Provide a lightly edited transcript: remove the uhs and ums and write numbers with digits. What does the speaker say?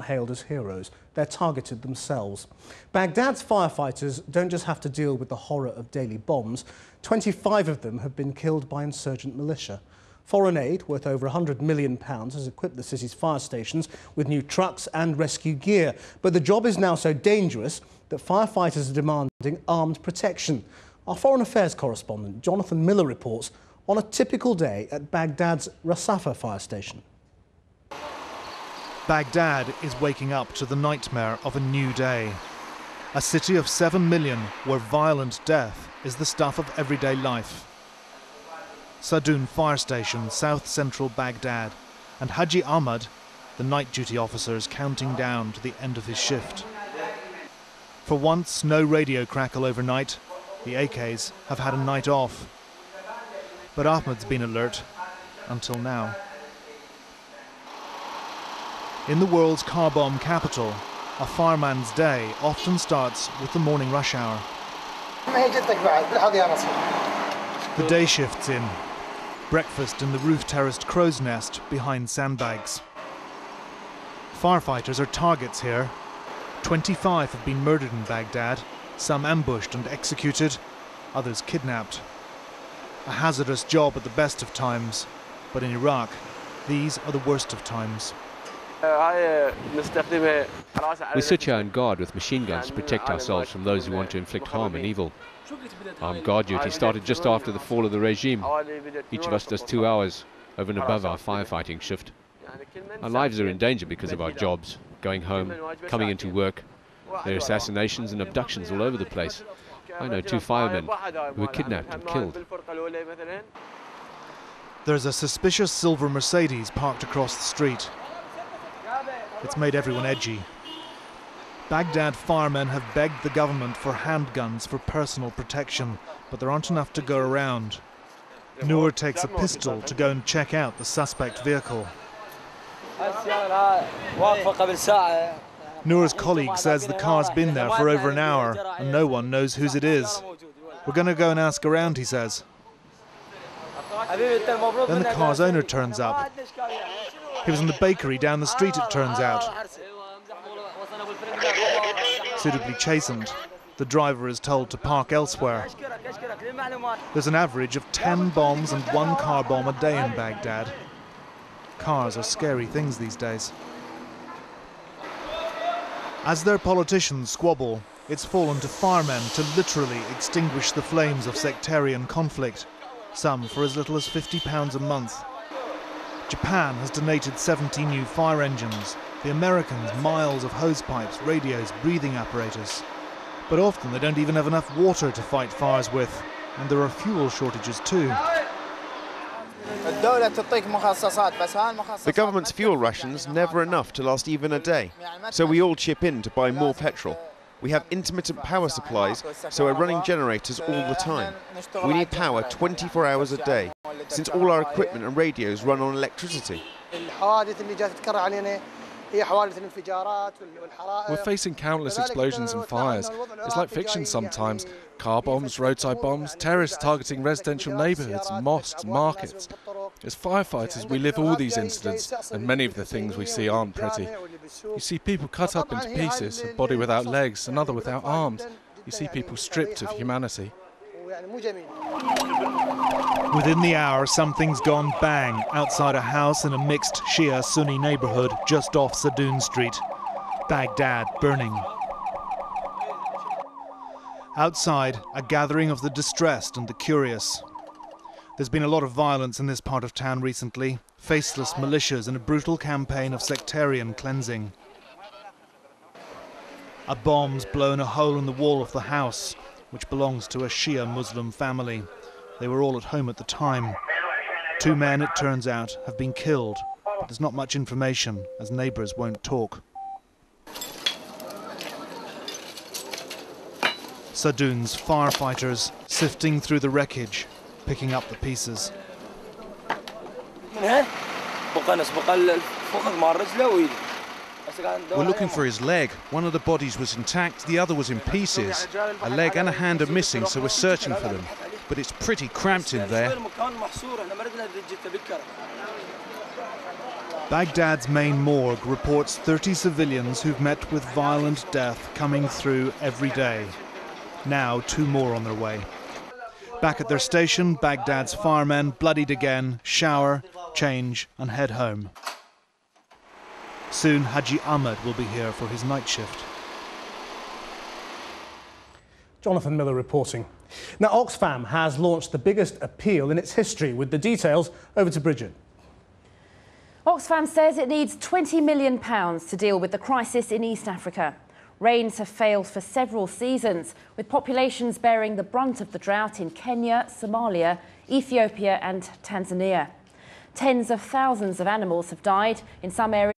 hailed as heroes. They're targeted themselves. Baghdad's firefighters don't just have to deal with the horror of daily bombs. 25 of them have been killed by insurgent militia. Foreign aid, worth over £100 million, has equipped the city's fire stations with new trucks and rescue gear. But the job is now so dangerous that firefighters are demanding armed protection. Our Foreign Affairs correspondent, Jonathan Miller, reports on a typical day at Baghdad's Rasafa fire station. Baghdad is waking up to the nightmare of a new day. A city of 7 million where violent death is the stuff of everyday life. Sadoun fire station, south-central Baghdad, and Haji Ahmad, the night duty officer, is counting down to the end of his shift. For once, no radio crackle overnight. The AKs have had a night off. But Ahmad's been alert until now. In the world's car bomb capital, a fireman's day often starts with the morning rush hour. The day shifts in. Breakfast in the roof-terraced crow's nest behind sandbags. Firefighters are targets here. 25 have been murdered in Baghdad, some ambushed and executed, others kidnapped. A hazardous job at the best of times, but in Iraq, these are the worst of times. We sit here on guard with machine guns to protect ourselves from those who want to inflict harm and evil. Armed guard duty started just after the fall of the regime. Each of us does 2 hours over and above our firefighting shift. Our lives are in danger because of our jobs, going home, coming into work. There are assassinations and abductions all over the place. I know 2 firemen who were kidnapped and killed. There's a suspicious silver Mercedes parked across the street. It's made everyone edgy. Baghdad firemen have begged the government for handguns for personal protection, but there aren't enough to go around. Noor takes a pistol to go and check out the suspect vehicle. Noor's colleague says the car's been there for over an hour and no one knows whose it is. We're going to go and ask around, he says. Then the car's owner turns up. He was in the bakery down the street, it turns out. Suitably chastened, the driver is told to park elsewhere. There's an average of 10 bombs and 1 car bomb a day in Baghdad. Cars are scary things these days. As their politicians squabble, it's fallen to firemen to literally extinguish the flames of sectarian conflict, some for as little as £50 a month. Japan has donated 70 new fire engines, the Americans miles of hose pipes, radios, breathing apparatus. But often they don't even have enough water to fight fires with, and there are fuel shortages too. The government's fuel rations never enough to last even a day, so we all chip in to buy more petrol. We have intermittent power supplies, so we're running generators all the time. We need power 24 hours a day, since all our equipment and radios run on electricity. We're facing countless explosions and fires. It's like fiction sometimes. Car bombs, roadside bombs, terrorists targeting residential neighbourhoods, mosques, markets. As firefighters, we live all these incidents, and many of the things we see aren't pretty. You see people cut up into pieces, a body without legs, another without arms. You see people stripped of humanity. Within the hour, something's gone bang outside a house in a mixed Shia-Sunni neighbourhood just off Sadoun Street. Baghdad burning. Outside, a gathering of the distressed and the curious. There's been a lot of violence in this part of town recently, faceless militias and a brutal campaign of sectarian cleansing. A bomb's blown a hole in the wall of the house, which belongs to a Shia Muslim family. They were all at home at the time. 2 men, it turns out, have been killed, but there's not much information, as neighbours won't talk. Sadoun's firefighters sifting through the wreckage, picking up the pieces. We're looking for his leg. One of the bodies was intact, the other was in pieces. A leg and a hand are missing, so we're searching for them. But it's pretty cramped in there. Baghdad's main morgue reports 30 civilians who've met with violent death coming through every day. Now 2 more on their way. Back at their station, Baghdad's firemen, bloodied again, shower, change and head home. Soon Haji Ahmed will be here for his night shift. Jonathan Miller reporting. Now, Oxfam has launched the biggest appeal in its history. With the details, over to Bridget. Oxfam says it needs £20 million to deal with the crisis in East Africa. Rains have failed for several seasons, with populations bearing the brunt of the drought in Kenya, Somalia, Ethiopia and Tanzania. Tens of thousands of animals have died in some areas.